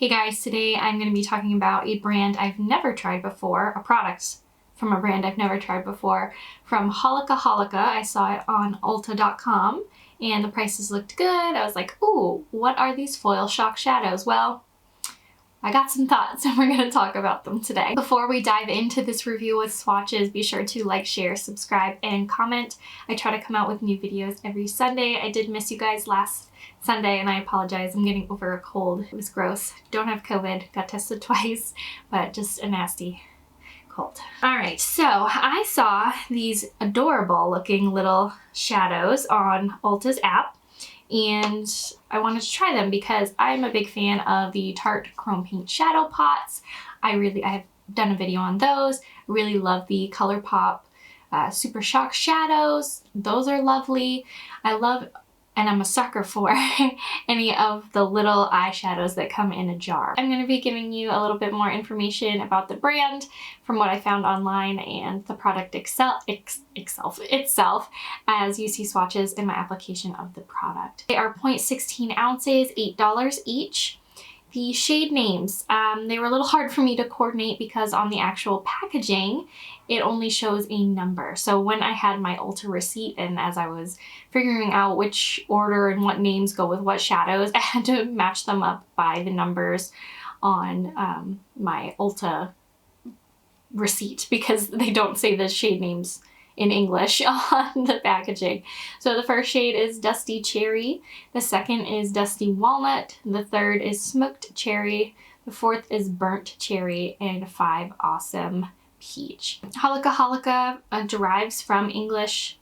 Hey guys, today I'm going to be talking about a brand I've never tried before, a product from a brand I've never tried before, from Holika Holika. I saw it on Ulta.com and the prices looked good. I was like, ooh, what are these foil shock shadows? Well, I got some thoughts and we're going to talk about them today. Before we dive into this review with swatches, be sure to like, share, subscribe, and comment. I try to come out with new videos every Sunday. I did miss you guys last Sunday and I apologize. I'm getting over a cold. It was gross. Don't have COVID. Got tested twice, but just a nasty cold. Alright, so I saw these adorable looking little shadows on Ulta's app and I wanted to try them because I'm a big fan of the Tarte Chrome Paint Shadow Pots. I have done a video on those. Really love the Colourpop Super Shock Shadows. Those are lovely. I love, and I'm a sucker for, any of the little eyeshadows that come in a jar. I'm going to be giving you a little bit more information about the brand from what I found online and the product itself as you see swatches in my application of the product. They are 0.16 ounces, $8 each. The shade names, they were a little hard for me to coordinate because on the actual packaging, it only shows a number. So when I had my Ulta receipt and as I was figuring out which order and what names go with what shadows, I had to match them up by the numbers on my Ulta receipt because they don't say the shade names in English on the packaging. So the first shade is Dusty Cherry, the second is Dusty Walnut, the third is Smoked Cherry, the fourth is Burnt Cherry, and 5 Awesome Peach. Holika Holika derives from the English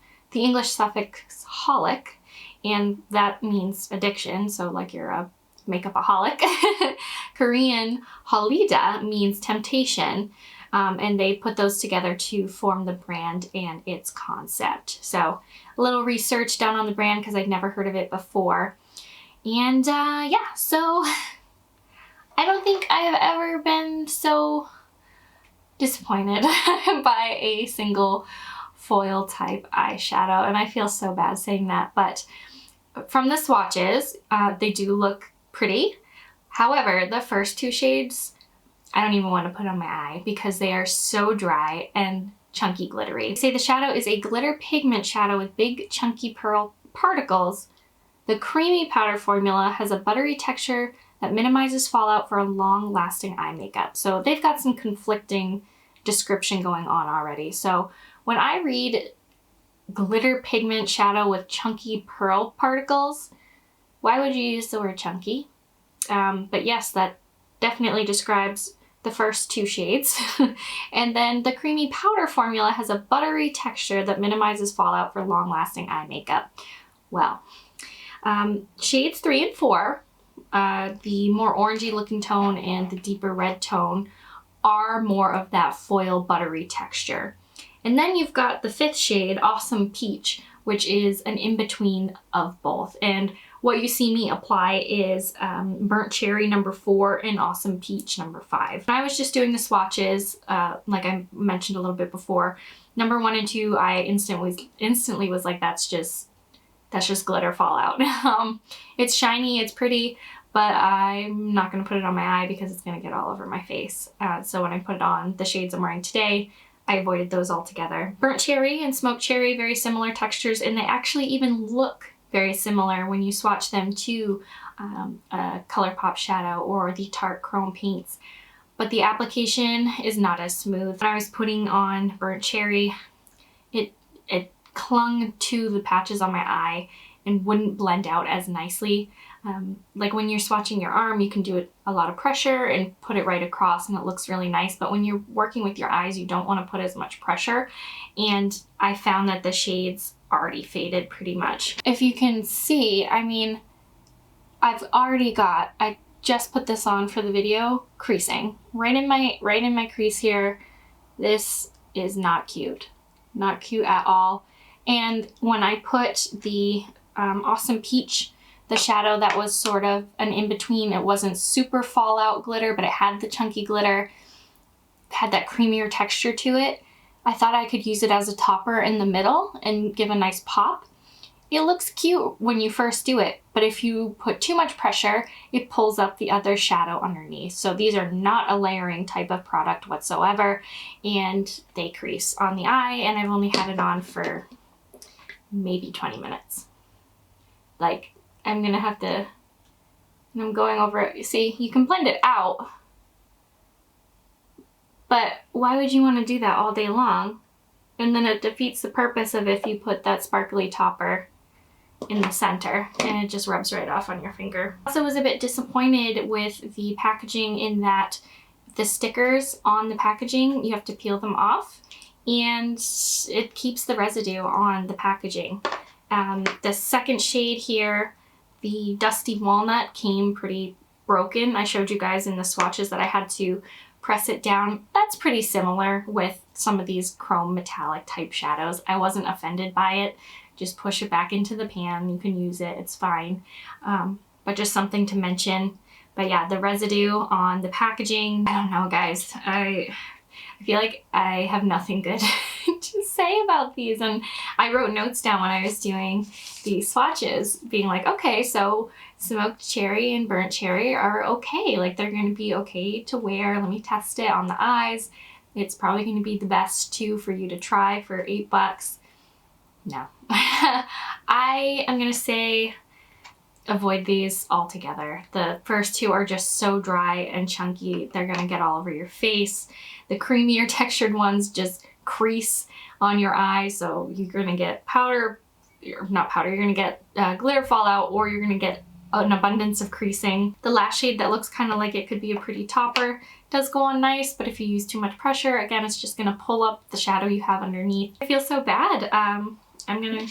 suffix holic, and that means addiction, so like you're a makeup-aholic. Korean Holida means temptation. And they put those together to form the brand and its concept. So a little research down on the brand because I'd never heard of it before. And yeah, so I don't think I have ever been so disappointed by a single foil type eyeshadow. And I feel so bad saying that, but from the swatches, they do look pretty. However, the first two shades, I don't even want to put on my eye because they are so dry and chunky glittery. They say the shadow is a glitter pigment shadow with big chunky pearl particles. The creamy powder formula has a buttery texture that minimizes fallout for a long-lasting eye makeup. So they've got some conflicting description going on already. So when I read glitter pigment shadow with chunky pearl particles, why would you use the word chunky? But yes, that definitely describes the first two shades. And then the creamy powder formula has a buttery texture that minimizes fallout for long-lasting eye makeup. Well, shades 3 and 4, the more orangey looking tone and the deeper red tone, are more of that foil buttery texture. And then you've got the 5th shade, Awesome Peach, which is an in-between of both. And what you see me apply is Burnt Cherry number 4 and Awesome Peach number 5. When I was just doing the swatches, like I mentioned a little bit before, number 1 and 2, I instantly was like, that's just glitter fallout. It's shiny, it's pretty, but I'm not going to put it on my eye because it's going to get all over my face. So when I put it on the shades I'm wearing today, I avoided those altogether. Burnt Cherry and Smoked Cherry, very similar textures, and they actually even look very similar when you swatch them to a Colourpop shadow or the Tarte Chrome paints. But the application is not as smooth. When I was putting on Burnt Cherry, it clung to the patches on my eye and wouldn't blend out as nicely. Like when you're swatching your arm, you can do it a lot of pressure and put it right across and it looks really nice. But when you're working with your eyes, you don't want to put as much pressure. And I found that the shades already faded pretty much. If you can see, I mean, I just put this on for the video, creasing. Right in my crease here. This is not cute. Not cute at all. And when I put the Awesome Peach, the shadow that was sort of an in-between, it wasn't super fallout glitter, but it had the chunky glitter, had that creamier texture to it. I thought I could use it as a topper in the middle and give a nice pop. it looks cute when you first do it, but if you put too much pressure, it pulls up the other shadow underneath. So these are not a layering type of product whatsoever, and they crease on the eye, and I've only had it on for maybe 20 minutes. Like, I'm gonna have to, and I'm going over it. You see, you can blend it out, but why would you want to do that all day long? And then it defeats the purpose of if you put that sparkly topper in the center, and it just rubs right off on your finger. Also was a bit disappointed with the packaging in that the stickers on the packaging, you have to peel them off, and it keeps the residue on the packaging. The second shade here, the Dusty Walnut, came pretty broken. I showed you guys in the swatches that I had to press it down. That's pretty similar with some of these chrome metallic type shadows. I wasn't offended by it. Just push it back into the pan. You can use it, it's fine. But just something to mention. But yeah, the residue on the packaging, I don't know guys, I feel like I have nothing good to say about these. And I wrote notes down when I was doing these swatches, being like, okay, so smoked cherry and burnt cherry are okay. Like, they're gonna be okay to wear. Let me test it on the eyes. It's probably gonna be the best two for you to try for $8. No. I am gonna say avoid these altogether. The first two are just so dry and chunky, they're gonna get all over your face. The creamier textured ones just crease on your eye, so you're gonna get powder, not powder, you're gonna get glitter fallout, or you're gonna get an abundance of creasing. The last shade that looks kind of like it could be a pretty topper does go on nice, but if you use too much pressure, again, it's just gonna pull up the shadow you have underneath. I feel so bad. I'm gonna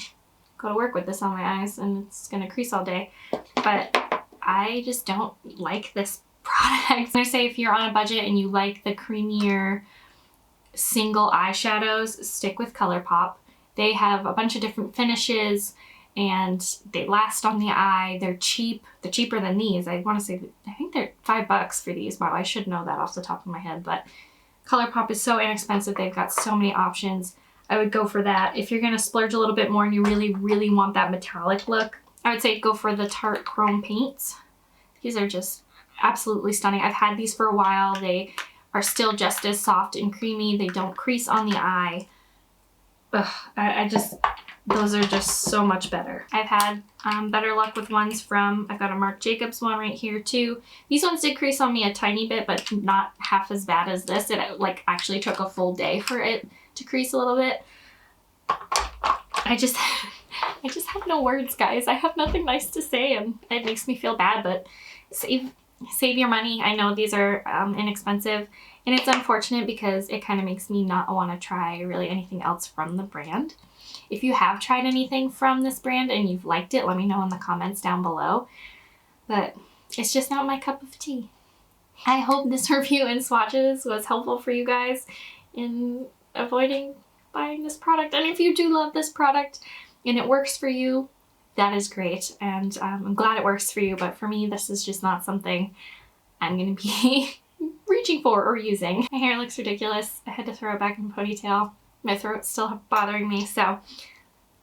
go to work with this on my eyes and it's gonna crease all day, but I just don't like this product. I'm gonna say if you're on a budget and you like the creamier single eyeshadows, stick with Colourpop. They have a bunch of different finishes and they last on the eye. They're cheap. They're cheaper than these. I want to say, I think they're $5 for these. Wow, I should know that off the top of my head, but Colourpop is so inexpensive. They've got so many options. I would go for that. If you're gonna splurge a little bit more and you really, really want that metallic look, I would say go for the Tarte Chrome Paints. These are just absolutely stunning. I've had these for a while. They are still just as soft and creamy. They don't crease on the eye. Ugh, those are just so much better. I've had better luck with ones from, I've got a Marc Jacobs one right here too. These ones did crease on me a tiny bit, but not half as bad as this. It like actually took a full day for it to crease a little bit. I just have no words, guys. I have nothing nice to say, and it makes me feel bad, but save your money. I know these are inexpensive, and it's unfortunate because it kind of makes me not want to try really anything else from the brand. If you have tried anything from this brand and you've liked it, let me know in the comments down below. But it's just not my cup of tea. I hope this review and swatches was helpful for you guys in avoiding buying this product. And if you do love this product and it works for you, that is great. And I'm glad it works for you, but for me, this is just not something I'm gonna be reaching for or using. My hair looks ridiculous. I had to throw it back in a ponytail. My throat's still bothering me, so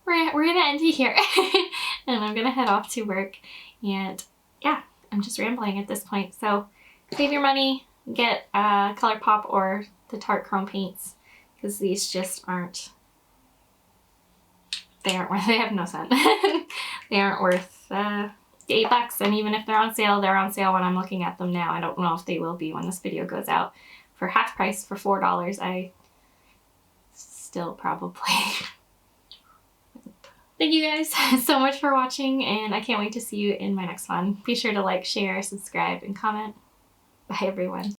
we're gonna end it here. And I'm gonna head off to work. And yeah, I'm just rambling at this point. So save your money, get Colourpop or the Tarte Chrome Paints, because these just aren't, they have no sense. They aren't worth the $8, and even if they're on sale when I'm looking at them now. I don't know if they will be when this video goes out. For half price, for $4, I still probably. Thank you guys so much for watching, and I can't wait to see you in my next one. Be sure to like, share, subscribe, and comment. Bye everyone.